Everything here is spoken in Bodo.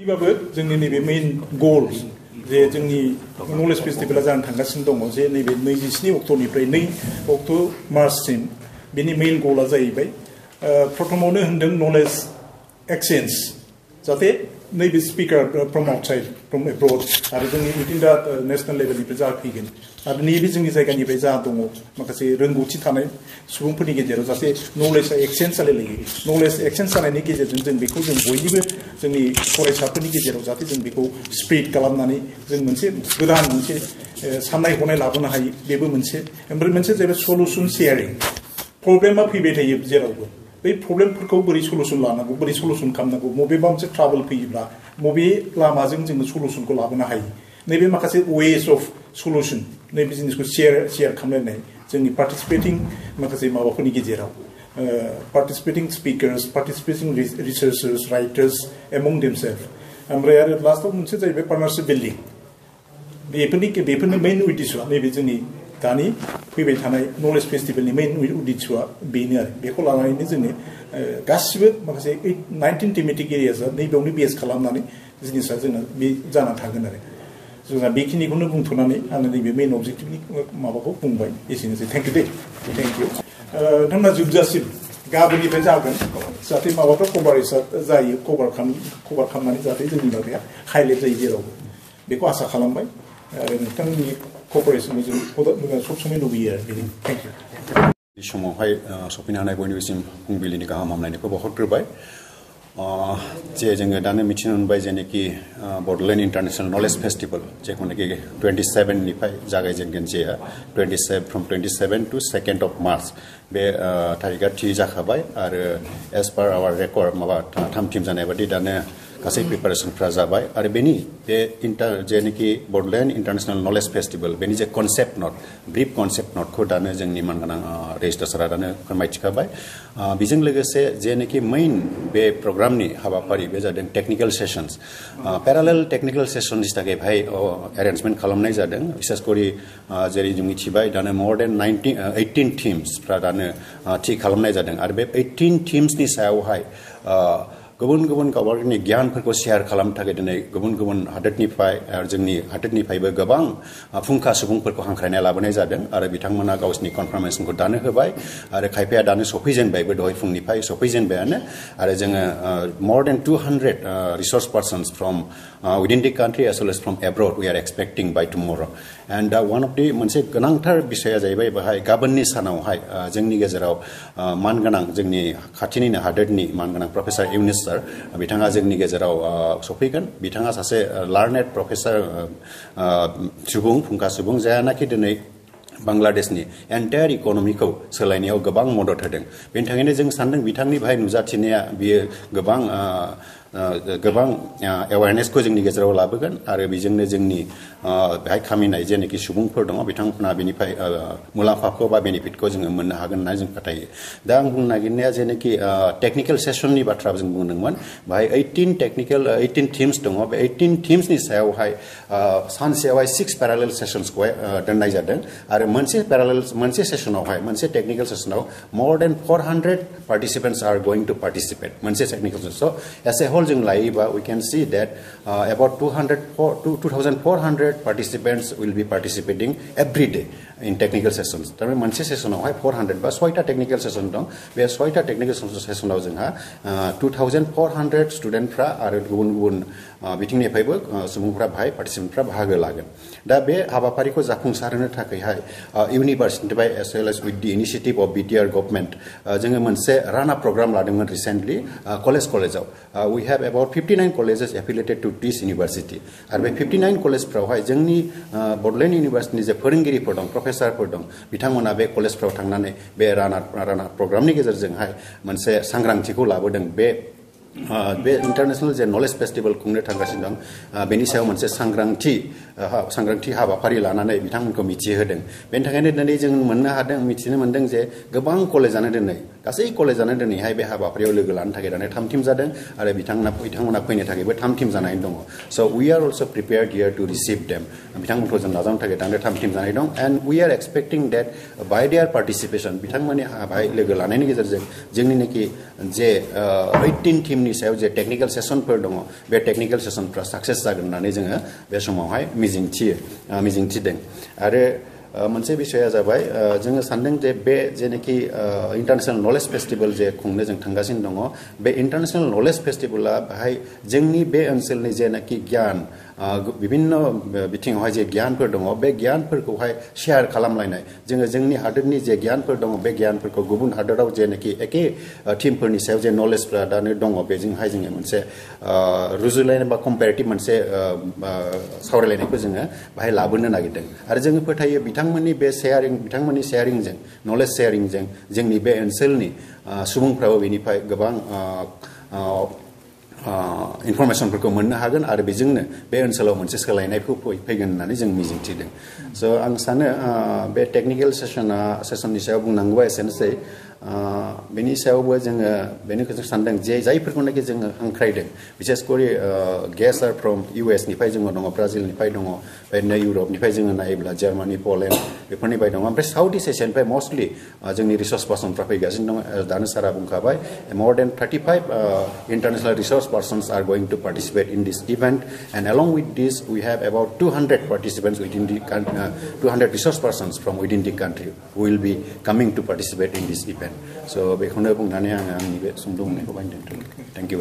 इबाबो जोंनि नैबे मेन गोल जे जोंनि नलेज फेस्टिवला जानो थांगासिनो दङ जे नैबे 27 अक्ट'निफ्राय 2 अक्ट' मार्चसिम बेनि मेन गोलआ जाहैबाय प्रथमावनो होनदों नलेज एक्सचेन्ज जाहाथे नैबे स्पिकार फ्रम आउटसाइड फ्रम एब्रड आरो जोंनि उइदिन दा नेशनेल लेभेलनिफ्राय जाफैगोन आरो नैबे जोंनि जायगानिफ्राय जा दङ माखासे रोंगौथि थानाय सुबुंफोरनि गेजेराव जाहाथे नलेजआ एक्सचेन्ज जालायलायो नलेज एक्सचेन्ज जानायनि गेजेरजों जों बेखौ जों बयनिबो जोंनि फरायसाफोरनि गेजेराव जाहाथे जों बेखौ स्प्रेड खालामनानै जों मोनसे गोदान मोनसे साननाय हनाय लाबोनो हायो बेबो मोनसे ओमफ्राय मोनसे जाहैबाय सल्युसन शेयारिं प्रब्लेमा फैबाय थायो जेरावबो बै प्रब्लेमफोरखौ बोरै सल्युसन लानांगौ बोरै सल्युसन खालामनांगौ मबेबा मोनसे ट्राबल फैयोब्ला मबे लामाजों जोङो सल्युसनखौ लाबोनो हायो नैबे माखासे वेज अफ सल्युसन नैबे जिनिसखौ शेयार खालामलायनाय जोंनि पार्टिसिपेटिं माखासे माबाफोरनि गेजेराव participating speakers, participating researchers, writers among themselves. ओमफ्राय आरो लास्टआव मोनसे जाहैबाय पार्टनारशिप बिल्डिं बेफोरनि मेइन उद्देश्यआ नैबे जोंनि दानि फैबाय थानाय नलेज फेस्टिभेलनि मेइन उद्देश्यआ बेनो आरो बेखौ लानानैनो जोङो गासिबो माखासे 19 थेमेटिक एरियासआ नैबेयावनो बेस खालामनानै जिनिसा जोंना बे जानानै थागोन आरो जोंहा बेखिनिखौनो बुंथ'नानै आङो नैबे मेइन अबजेक्टिभनि माबाखौ बुंबाय एसेनोसै thank you Day thank you नोंथांना जोबजासिम गाबोननिफ्राय जागोन जाहाथे माबाफ्रा कभारेजआ जायो कभार खालामनानै जाहाथे जोंनि माबाया हाइलाइट जायो जेरावबो बेखौ आसा खालामबाय आरो नोंथांनि कभारेजखौ जों सब समय लुबैयो आरो बेनो थेंक इउ बे समावहाय सफैनो हानाय बयनिसिम फुंबिलिनि गाहाम हामलायनायखौ बावहरग्रोबाय जे जोङो दानो मिथिनो मोनबाय जेनोखि बड'लेण्ड इन्टारनेशनेल नलेज फेस्टिवल जेखौनाखि 27 निफ्राय जागायजेनगोन जे 27 from 27 two 2nd of March बे तारिखआ थि जाखाबाय आरो एज पार आवार रेकर्ड माबा थाम-थिम जानाय बादि दानो गासै प्रिपारेसनफ्रा जाबाय आरो बेनि बे जेनोखि बड'लेण्ड इन्टारनेशनेल नलेज फेस्टिवल बेनि जे कनसेप्ट नट ब्रिफ कनसेप्ट नटखौ दानो जोंनि मानगोनां रेजिस्ट्रार सारा दानो फोरमायथिखाबाय बेजों लोगोसे जेनोखि मेइन बे प्रग्रामनि हाबाफारि बे जादों टेक्निकेल सेसन्स पेरालेल टेक्निकेल सेसन्सनि थाखाय बेहाय एरेन्जमेन्ट खालामनाय जादों बिसेसकरि जेरै जों मिथिबाय दानो मोर देन 18 टीम्सफ्रा दानो थि खालामनाय जादों आरो बे 18 टीम्सनि सायावहाय गुबुन गुबुन गावबागावनि गियानफोरखौ शेयार खालामनो थाखाय दिनै गुबुन गुबुन हादोरनिफ्राय आरो जोंनि हादोरनिफ्रायबो गोबां फुंखा सुबुंफोरखौ हांख्रायनाय लाबोनाय जादों आरो बिथांमोना गावसिनि कनफार्मेशनखौ दानो होबाय आरो खायफाया दानो सफैजेनबायबो दहाय फुंनिफ्राय सफैजेनबायानो आरो जोङो more than 200 resource persons from within the country as well as from abroad we are expecting by tomorrow and one of the मोनसे गोनांथार बिषया जाहैबाय बेहाय गाबोननि सानावहाय जोंनि गेजेराव मानगोनां जोंनि खाथिनिनो हादोरनि मानगोनां प्रफेसर इउनिस सर बिथाङा जोंनि गेजेराव सफैगोन बिथाङा सासे लार्नेड प्रफेसर सुबुं फुंखा सुबुं जायानाखि दिनै बांलादेशनि एन्टायार इक'नमिखौ सोलायनायाव गोबां मदद होदों बेनि थाखायनो जों सानदों बिथांनि बाहाय नुजाथिनाया बियो गोबां एवारनेसखौ जोंनि गेजेराव लाबोगोन आरो बेजोंनो जोंनि बेहाय खामिनाय जेनोखि सुबुंफोर दङ बिथांमोना बेनिफ्राय मुलाम्फाखौ बा बेनिफिटखौ जोङो मोननो हागोन होनना जों फोथायो दा आं बुंनो नागिरनाया जेनोखि टेक्निकेल सेसननि बाथ्रा जों बुंदोंमोन बेहाय 18 टीम्स दङ बे 18 टीम्सनि सायावहाय सानसेयावहाय 6 पेरालेल सेसन्सखौहाय दोननाय जादों आरो मोनसे सेसनावहाय मोनसे टेक्निकेल सेसनाव मोर देन 400 पार्टिसिपेन्ट्स आर गोइं टु पार्टिसिपेट मोनसे टेक्निकेल सेसन सो एस ए होल जों लायोबा we can see that about 2,400 participants will be participating every day in technical sessions. तारमाने मोनसे सेसनावहाय 400 बा 6टा टेक्निकेल सेसन दं बे 6टा टेक्निकेल सेसनाव जोंहा 2,400 स्टुडेन्टफ्रा आरो गुबुन गुबुन बिथिंनिफ्रायबो सुबुंफ्रा बाहाय पार्टिसिपेन्टफ्रा बाहागो लागोन दा बे हाबाफारिखौ जाफुंसारहोनो थाखायहाय इउनिभार्सिटिनिफ्राय as well as with the initiative of BTR government जोङो मोनसे राना प्रग्राम लादोंमोन रिसेन्टलि कलेजाव we have about 59 colleges affiliated to this university आरो बे 59 कलेजफ्रावहाय जोंनि बड'लेण्ड इउनिभार्सिटिनि जे फोरोंगिरिफोर दं प्रफेसारफोर दं बिथांमोना बे कलेजफ्राव थांनानै बे राना प्रग्रामनि गेजेरजोंहाय मोनसे सांग्रांथिखौ लाबोदों बे इंटरनेशनल जे नलेज फेस्टिवल खुंनो थांगासिनो दं बेनि सायाव मोनसे सांग्रांथि हाबाफारि लानानै बिथांमोनखौ मिथिहोदों बेनि थाखायनो दिनै जों मिथिनो मोनदों जे गोबां कलेजानो दिनै गासै कलेजानो दिनैहाय बे हाबाफारियाव लोगो लानो थाखाय दानो थाम-थिम जादों आरो बिथांमोना फैनो थाखायबो थाम-थिम जानानै दङ so we are also prepared here to receive them बिथांमोनखौ जों नाजावनो थाखाय दानो थाम-थिम जानानै दं and we are expecting that by their participation बिथांमोननि बाहाय लोगो लानायनि गेजेरजों जोंनिनोखि जे 18 टीम इश्यूनि सायाव जे टेक्निकल सेसनफोर दङ बे टेक्निकल सेसनफ्रा साक्सेस जागोन होननानै जोङो बे समावहाय मिजिंथिदों आरो मोनसे बिषया जाबाय जोङो सानदों जे बे जेनाखि इन्टारनेशनेल नलेज फेस्टिवल जे खुंनो जों थांगासिनो दङ बे इन्टारनेशनेल नलेज फेस्टिवला बाहाय जोंनि बे ओनसोलनि जेनाखि गियान विभिन्न बिथिङावहाय जे गियानफोर दङ बे गियानफोरखौहाय शेयार खालामलायनाय जोङो जोंनि हादोरनि जे गियानफोर दङ बे गियानफोरखौ गुबुन हादोराव जेनाखि एखे टीमफोरनि सायाव जे नलेजफ्रा दानो दङ बेजोंहाय जोङो मोनसे रुजुलायनाय बा कम्पेरेटिभ मोनसे सावरायलायनायखौ जोङो बाहाय लाबोनो नागिरदों आरो जोङो फोथायो बिथांमोननि शेयारिंजों नलेज शेयारिंजों जोंनि बे ओनसोलनि सुबुंफ्राबो बेनिफ्राय गोबां इनफरमेशनफोरखौ मोननो हागोन आरो बेजोंनो बे ओनसोलाव मोनसे सोलायनायखौ फैगोन होननानै जों मिजिंथिदों स' आं सानो बे टेक्निकेल सेसननि सायाव बुंनांगौबा एसेनोसै बेनि सायावबो जोङो बेनिखौ जों सानदों जे जायफोरखौनाखि जोङो हांख्रायदों बिसेसकरि गेस्ट आर फ्रम US निफ्राय जोङो दङ ब्राजिलनिफ्राय दङ बेदिनो इउरपनिफ्राय जोङो नायोब्ला जार्मानि पलेण्ड बेफोरनिफ्राय दङ ओमफ्राय साउथ इस्ट एसियानिफ्राय मस्टलि जोंनि रिसर्स पार्सनफ्रा फैगासिनो दङ दानो सारा बुंखाबाय more than 35 international resource persons are going to participate in this event and along with this we have about 200 participants within the 200 resource persons from within the country who will be coming to participate in this event so बेखौनो बुंनानै आङो आंनि बे सुंद' बुंनायखौ बायदों थेंक इउ